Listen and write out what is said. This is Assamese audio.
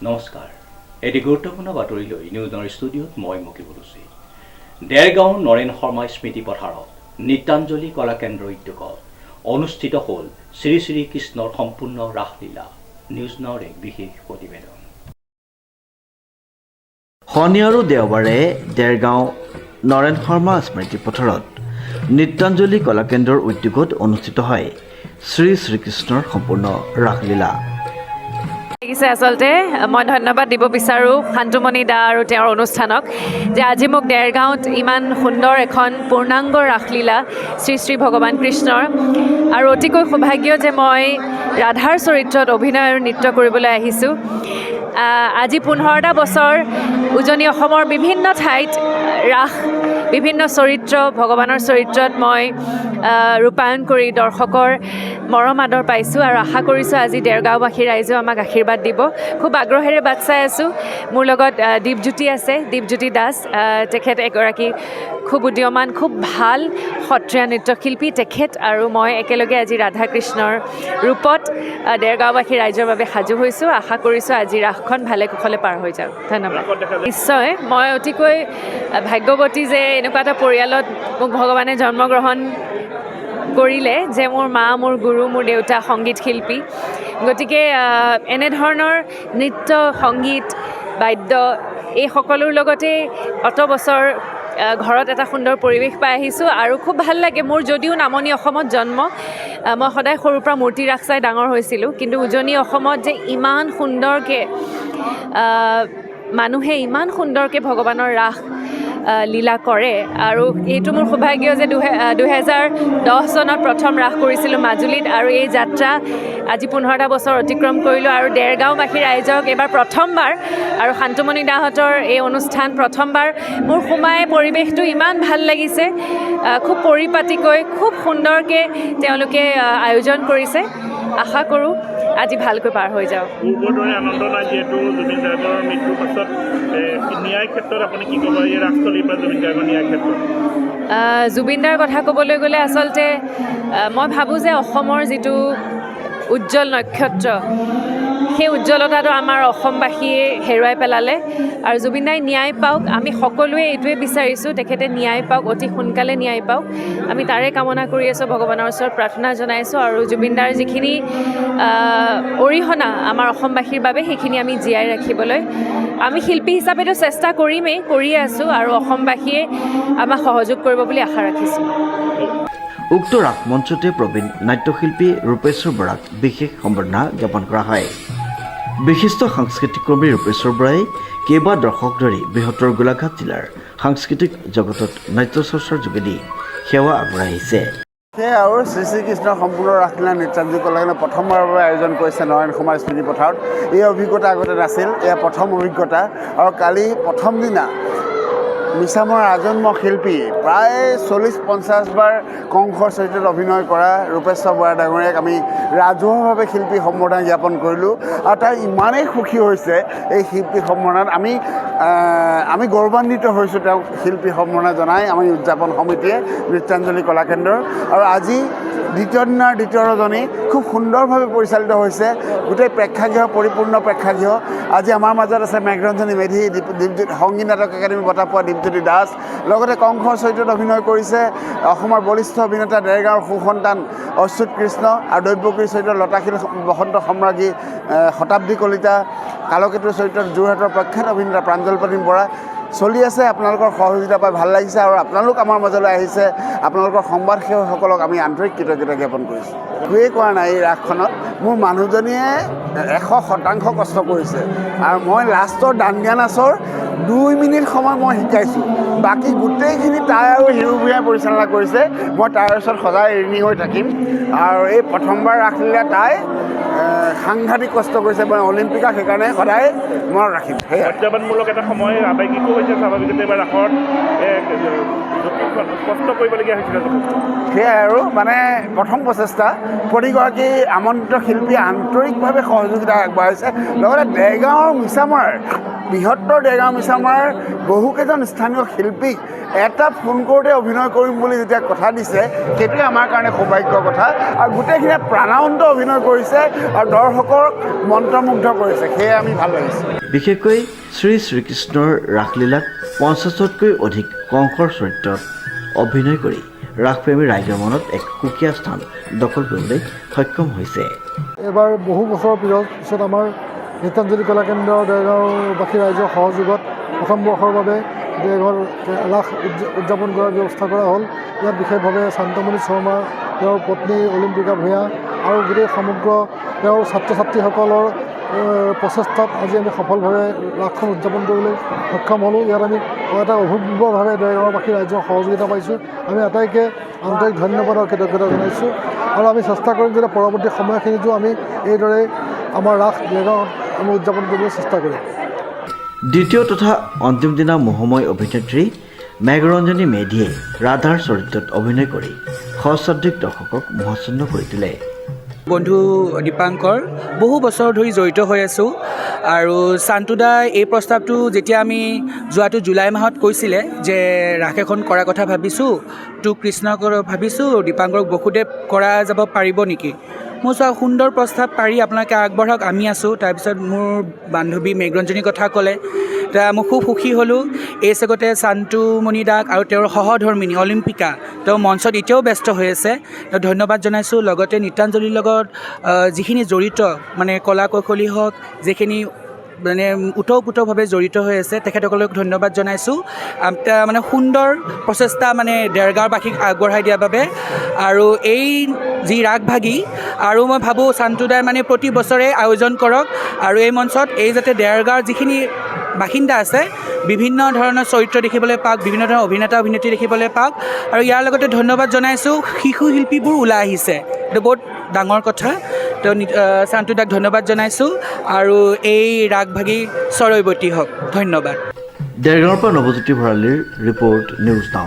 নমস্কাৰ এটি গুৰুত্বপূৰ্ণ বাতৰি লৈ নিউজৰ ষ্টুডিঅ'ত মই মুকিবুল হুছেইন। দেৰগাঁও নৰেন শৰ্মা স্মৃতি পথাৰত নৃত্যাঞ্জলি কলাকেন্দ্ৰ উদ্যোগত অনুষ্ঠিত হ'ল শ্ৰী শ্ৰী কৃষ্ণৰ সম্পূৰ্ণ ৰাসলীলা। নিউজৰ এক বিশেষ প্ৰতিবেদন। শনি আৰু দেওবাৰে দেৰগাঁও নৰেন শৰ্মা স্মৃতি পথাৰত নৃত্যাঞ্জলি কলাকেন্দ্ৰৰ উদ্যোগত অনুষ্ঠিত হয় শ্ৰী শ্ৰীকৃষ্ণৰ সম্পূৰ্ণ ৰাসলীলা। আচলতে মই ধন্যবাদ দিব বিচাৰোঁ শান্তমণি দা আৰু তেওঁৰ অনুষ্ঠানক যে আজি মোক দেৰগাঁৱত ইমান সুন্দৰ এখন পূৰ্ণাংগ ৰাসলীলা শ্ৰী শ্ৰী ভগৱান কৃষ্ণৰ আৰু অতিকৈ সৌভাগ্য যে মই ৰাধাৰ চৰিত্ৰত অভিনয় আৰু নৃত্য কৰিবলৈ আহিছোঁ। আজি 15টা বছৰ উজনি অসমৰ বিভিন্ন ঠাইত ৰাস বিভিন্ন চৰিত্ৰ ভগৱানৰ চৰিত্ৰত মই ৰূপায়ণ কৰি দৰ্শকৰ মৰম আদৰ পাইছোঁ আৰু আশা কৰিছোঁ আজি দেৰগাঁওবাসী ৰাইজেও আমাক আশীৰ্বাদ দিব। খুব আগ্ৰহেৰে বাট চাই আছোঁ। মোৰ লগত দীপজ্যোতি আছে, দীপজ্যোতি দাস। তেখেত এগৰাকী খুব উদীয়মান খুব ভাল সত্ৰীয়া নৃত্যশিল্পী। তেখেত আৰু মই একেলগে আজি ৰাধা কৃষ্ণৰ ৰূপত দেৰগাঁওবাসী ৰাইজৰ বাবে সাজু হৈছোঁ। আশা কৰিছোঁ আজি ৰাসখন ভালে কুশলে পাৰ হৈ যাওক। ধন্যবাদ। নিশ্চয় মই অতিকৈ ভাগ্যৱতী যে এনেকুৱা এটা পৰিয়ালত মোক ভগৱানে জন্মগ্ৰহণ কৰিলে যে মোৰ মা মোৰ গুৰু মোৰ দেউতা সংগীত শিল্পী। গতিকে এনেধৰণৰ নৃত্য সংগীত বাদ্য এই সকলোৰ লগতে অত বছৰ ঘৰত এটা সুন্দৰ পৰিৱেশ পাই আহিছোঁ আৰু খুব ভাল লাগে। মোৰ যদিও নামনি অসমত জন্ম, মই সদায় সৰুৰ পৰা মূৰ্তি ৰাস চাই ডাঙৰ হৈছিলোঁ, কিন্তু উজনি অসমত যে ইমান সুন্দৰকৈ মানুহে ইমান সুন্দৰকৈ ভগৱানৰ ৰাস লীলা কৰে আৰু এইটো মোৰ সৌভাগ্য যে 2010 চনত প্ৰথম ৰাস কৰিছিলোঁ মাজুলীত আৰু এই যাত্ৰা আজি 15টা বছৰ অতিক্ৰম কৰিলোঁ আৰু দেৰগাঁওবাসী ৰাইজক এইবাৰ প্ৰথমবাৰ আৰু শান্তমণি দাহঁতৰ এই অনুষ্ঠান প্ৰথমবাৰ মোৰ সোমাই পৰিৱেশটো ইমান ভাল লাগিছে। খুব পৰিপাটিকৈ খুব সুন্দৰকৈ তেওঁলোকে আয়োজন কৰিছে। আশা কৰোঁ আজি ভালকৈ পাৰ হৈ যাওক। পূৰ্বৰ দৰে আনন্দ নাই যিহেতু জুবিন গাৰ্গৰ মৃত্যুৰ পাছত ন্যায় ক্ষেত্ৰত আপুনি কি ক'ব এই ৰাসস্থলীৰ পৰা জুবিন গাৰ্গৰ ন্যায় ক্ষেত্ৰত? জুবিন দাৰ কথা ক'বলৈ গ'লে আচলতে মই ভাবোঁ যে অসমৰ যিটো উজ্জ্বল নক্ষত্ৰ সেই উজ্জ্বলতাটো আমাৰ অসমবাসীয়ে হেৰুৱাই পেলালে আৰু জুবিন দাই ন্যায় পাওক। আমি সকলোৱে এইটোৱে বিচাৰিছোঁ তেখেতে ন্যায় পাওক, অতি সোনকালে ন্যায় পাওক। আমি তাৰে কামনা কৰি আছোঁ, ভগৱানৰ ওচৰত প্ৰাৰ্থনা জনাইছোঁ আৰু জুবিন দাৰ যিখিনি অৰিহণা আমাৰ অসমবাসীৰ বাবে সেইখিনি আমি জীয়াই ৰাখিবলৈ আমি শিল্পী হিচাপেতো চেষ্টা কৰিয়ে আছোঁ আৰু অসমবাসীয়ে আমাক সহযোগ কৰিব বুলি আশা ৰাখিছোঁ। উক্ত ৰাস মঞ্চতে প্ৰবীণ নাট্যশিল্পী ৰূপেশ্বৰ বৰাক বিশেষ সম্বৰ্ধনা জ্ঞাপন কৰা হয়। বিশিষ্ট সাংস্কৃতিক কৰ্মী ৰূপেশ্বৰ বৰাই কেইবা দশক ধৰি বৃহত্তৰ গোলাঘাট জিলাৰ সাংস্কৃতিক জগতত নাট্য চৰ্চাৰ যোগেদি সেৱা আগবঢ়াই আহিছে। সেয়া আৰু শ্ৰী শ্ৰীকৃষ্ণৰ সম্পূৰ্ণ ৰাসলীলা নৃত্যাঞ্জলি কলাকেন্দ্ৰ প্ৰথমবাৰৰ বাবে আয়োজন কৰিছে নৰেন শৰ্মা স্মৃতি পথাৰত। এই অভিজ্ঞতা আগতে নাছিল, এয়া প্ৰথম অভিজ্ঞতা আৰু কালি প্ৰথম দিনা মিছামৰ আজন্ম শিল্পী প্ৰায় 40-50 বাৰ কংসৰ চৰিত্ৰত অভিনয় কৰা ৰূপেশ্বৰ বৰা ডাঙৰীয়াক আমি ৰাজহুৱাভাৱে শিল্পী সম্বৰ্ধনা জ্ঞাপন কৰিলোঁ আৰু তাই ইমানেই সুখী হৈছে এই শিল্পী সম্বৰ্ধনাত। আমি গৌৰৱান্বিত হৈছোঁ তেওঁক শিল্পী সম্বৰ্ধনা জনাই আমি উদযাপন সমিতিয়ে নৃত্যাঞ্জলি কলাকেন্দ্ৰৰ। আৰু আজি দ্বিতীয় দিনাৰ দ্বিতীয় ৰজনী খুব সুন্দৰভাৱে পৰিচালিত হৈছে। গোটেই প্ৰেক্ষাগৃহ পৰিপূৰ্ণ প্ৰেক্ষাগৃহ। আজি আমাৰ মাজত আছে মেঘৰঞ্জনী মেধি, সংগীত নাটক একাডেমী বঁটা পোৱা দীপজ্যোতি দাস, লগতে কংসৰ চৰিত্ৰত অভিনয় কৰিছে অসমৰ বলিষ্ঠ অভিনেতা দেৰগাঁৱৰ সুসন্তান অচ্যুত কৃষ্ণ আৰু দৈব্যকীৰ চৰিত্ৰত লতাশিল বসন্ত সম্ৰাজ্ঞী শতাব্দী কলিতা, কালকেতুৰ চৰিত্ৰত যোৰহাটৰ প্ৰখ্যাত অভিনেতা প্ৰাঞ্জল প্ৰতিম বৰা। চলি আছে, আপোনালোকৰ সহযোগিতা পাই ভাল লাগিছে আৰু আপোনালোক আমাৰ মাজলৈ আহিছে। আপোনালোকৰ সংবাদ সেৱকসকলক আমি আন্তৰিক কৃতজ্ঞতা জ্ঞাপন কৰিছোঁ। একোৱেই কৰা নাই এই ৰাসখনত। মোৰ মানুহজনীয়ে 100% কষ্ট কৰিছে আৰু মই লাষ্টৰ দাণ্ডিয়া নাচৰ 2 মিনিট সময় মই শিকাইছোঁ। বাকী গোটেইখিনি তাই আৰু হিৰো ভূঞাই পৰিচালনা কৰিছে। মই তাইৰ ওচৰত সদায় ঋণী হৈ থাকিম আৰু এই প্ৰথমবাৰ ৰাসলীলা তাই সাংঘাতিক কষ্ট কৰিছে। মই অলিম্পিকক সেইকাৰণে সদায় মনত ৰাখিম। প্ৰত্যাহ্বানমূলক এটা সময় আৱেগিকো হৈছে স্বাভাৱিকতে এবাৰ ৰাসত কষ্ট কৰিবলগীয়া হৈছিলে। সেয়াই আৰু প্ৰথম প্ৰচেষ্টা প্ৰতিগৰাকী আমন্ত্ৰিত শিল্পীয়ে আন্তৰিকভাৱে সহযোগিতা আগবঢ়াইছে। লগতে দেৰগাঁৱৰ মিছামৰাৰ বৃহত্তৰ দেৰগাঁও মিছামৰাৰ বহুকেইজন স্থানীয় শিল্পীক এটা ফোন কৰোঁতে অভিনয় কৰিম বুলি যেতিয়া কথা দিছে সেইটোৱে আমাৰ কাৰণে সৌভাগ্যৰ কথা আৰু গোটেইখিনিয়ে প্ৰাণাৱন্ত অভিনয় কৰিছে আৰু দৰ্শকক মন্ত্ৰমুগ্ধ কৰিছে, সেয়ে আমি ভাল লাগিছে। বিশেষকৈ শ্ৰীকৃষ্ণৰ ৰাসলীলাত 50তকৈ অধিক কংসৰ চৰিত্ৰত অভিনয় কৰি ৰাসপ্ৰেমী ৰাইজৰ মনত এক সুকীয়া স্থান দখল কৰিবলৈ সক্ষম হৈছে। এবাৰ বহু বছৰৰ পিছত আমাৰ নৃত্যাঞ্জলি কলাকেন্দ্ৰ দেৰগাঁওবাসী ৰাইজৰ সহযোগত প্ৰথম বৰ্ষৰ বাবে দেৰগাঁৱৰ ৰাস উদযাপন কৰাৰ ব্যৱস্থা কৰা হ'ল। ইয়াত বিশেষভাৱে শান্তমণি শৰ্মা, তেওঁৰ পত্নী অলিম্পিকা ভূঞা আৰু গোটেই সমগ্ৰ তেওঁৰ ছাত্ৰ ছাত্ৰীসকলৰ প্ৰচেষ্টাত আজি আমি সফলভাৱে ৰাসখন উদযাপন কৰিবলৈ সক্ষম হ'লোঁ। ইয়াত আমি এটা অভূতপূৰ্বভাৱে দেৰগাঁওবাসী ৰাইজৰ সহযোগিতা পাইছোঁ। আমি আটাইকে আন্তৰিক ধন্যবাদ আৰু কৃতজ্ঞতা জনাইছোঁ আৰু আমি চেষ্টা কৰিম যাতে পৰৱৰ্তী সময়খিনিতো আমি এইদৰে আমাৰ ৰাস দেৰগাঁৱত আমি উদযাপন কৰিবলৈ চেষ্টা কৰিম। দ্বিতীয় তথা অন্তিম দিনা মোহময় অভিনেত্ৰী মেঘৰঞ্জনী মেধিয়ে ৰাধাৰ চৰিত্ৰত অভিনয় কৰি সহস্ৰাধিক দৰ্শকক মোহাচ্ছন্ন কৰি তোলে। বন্ধু দীপাংকৰ বহু বছৰ ধৰি জড়িত হৈ আছোঁ আৰু চান্তুদাই এই প্ৰস্তাৱটো যেতিয়া আমি যোৱাটো জুলাই মাহত কৈছিলে যে ৰাস এখন কৰাৰ কথা ভাবিছোঁ, তোক কৃষ্ণক ভাবিছোঁ, দীপাংকৰক বসুদেৱ কৰা যাব পাৰিব নেকি? মোৰ চোৱা সুন্দৰ প্ৰস্তাৱ, পাৰি আপোনালোকে আগবঢ়াওক, আমি আছোঁ। তাৰপিছত মোৰ বান্ধৱী মেঘৰঞ্জনীৰ কথা ক'লে, এতিয়া মই খুব সুখী হ'লোঁ। এই চেগতে শান্তুমণি দাক আৰু তেওঁৰ সহধৰ্মিনী অলিম্পিকা, তেওঁ মঞ্চত এতিয়াও ব্যস্ত হৈ আছে, তেওঁ ধন্যবাদ জনাইছোঁ। লগতে নৃত্যাঞ্জলিৰ লগত যিখিনি জড়িত মানে কলা কৌশলী হওক, যিখিনি মানে ওতঃপ্ৰোতভাৱে জড়িত হৈ আছে, তেখেতসকলক ধন্যবাদ জনাইছোঁ। মানে সুন্দৰ প্ৰচেষ্টা মানে দেৰগাঁওবাসীক আগবঢ়াই দিয়াৰ বাবে। আৰু এই যি ৰাসভাগী, আৰু মই ভাবোঁ চান্তুদাই মানে প্ৰতি বছৰে আয়োজন কৰক আৰু এই মঞ্চত এই যাতে দেৰগাঁৱৰ যিখিনি বাসিন্দা আছে বিভিন্ন ধৰণৰ চৰিত্ৰ দেখিবলৈ পাওক, বিভিন্ন ধৰণৰ অভিনেতা অভিনেত্ৰী দেখিবলৈ পাওক। আৰু ইয়াৰ লগতে ধন্যবাদ জনাইছোঁ শিশু শিল্পীবোৰ ওলাই আহিছে, এইটো বহুত ডাঙৰ কথা। তো চান্তুদাক ধন্যবাদ জনাইছোঁ আৰু এই ৰাগভাগী চৰৈৱতী হওক। ধন্যবাদ। দেৰগাঁৱৰ পৰা নৱজ্যোতি ভৰালীৰ ৰিপৰ্ট, নিউজ নাও।